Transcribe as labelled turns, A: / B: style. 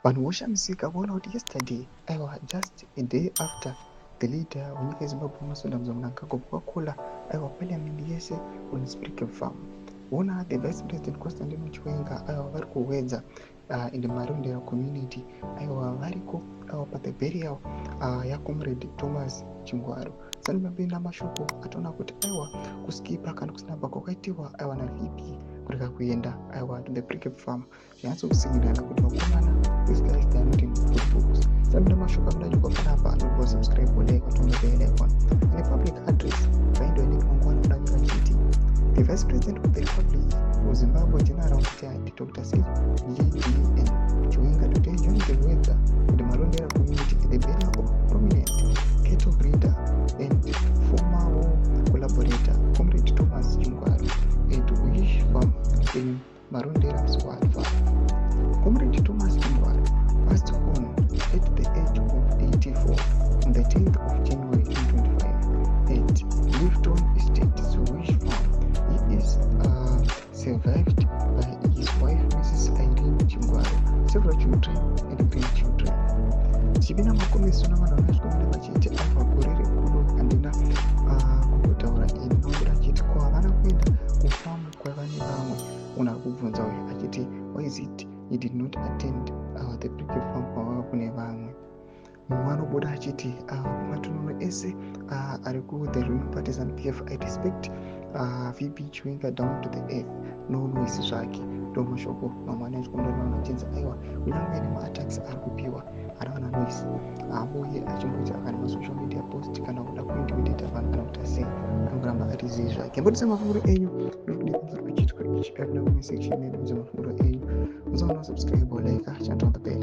A: vanhu voshamisika voona kuti yesterday aiwa just a day after the leader wenyika yezimbabwe masunda mnangagwa Coca-Cola aiwa parliament yese on Spriggan Farm voona the vice president Constantino Chiwenga aiwa vari kuhwedza in the Marondera community aiwa variko aiwa pa the burial yaComrade Thomas Chingwaru. Sanibabina mashoko ataona kuti aiwa kuskipa kana kusinaba kwakaitiwa aiwa naVP kureka kuenda aiwa to the Spriggan Farm zvinatsokusinyirana kuti vakomana these guys they are not in good books. Sanibabina mashoko amudanyogwa panapa anokuwa subscribe like watongobeelekwa ine public address vaindwa nekungwana kudanyira chiti the vice president of the republic of Zimbabwe General Secretary Dr. C.G.D.N. Chiwenga today joined the weather in the Marondera community at the burial of prominent cattle breeder and former war collaborator Comrade Thomas Chingwaru at Wish Farm in Marondera Swat Farm. Comrade Thomas Chingwaru passed on at the age of 84 on the 10th of January 2025 at Lifton Estate, Wish Farm. He is survived by his wife Mrs. Irene Chingwaru, several children and grandchildren. Chibina makomeso navanhu vanazvikomunda vachiti aiva gore rekulu handina kungotaura ini nongera achiti ko havana kuenda kufamu kwavane vamwe munhu ari kubvunza uyu achiti why is it he did not attend the Spriggan Farm kwavava kune vamwe. Mumwe anobuda achiti kumatunono ese ari ku the ruling parties and PF I respect VP Chiwenga down to the earth nonoisi zvake ndo mashoko mamwe anezvikomunda achinzi aiwa kunyange nemaattacks ari kupiwa haana noisi haamboye achimboita kana masocial media post kana kuda kuintimidata vanhu kana kuti asei anongoramba ari zii zvake. Mbotisa mafunguro enyu nokudi kunzuri kuchitwa ichi kana kume section medu mafunguro enyu muzoona subscribe like channel on the bell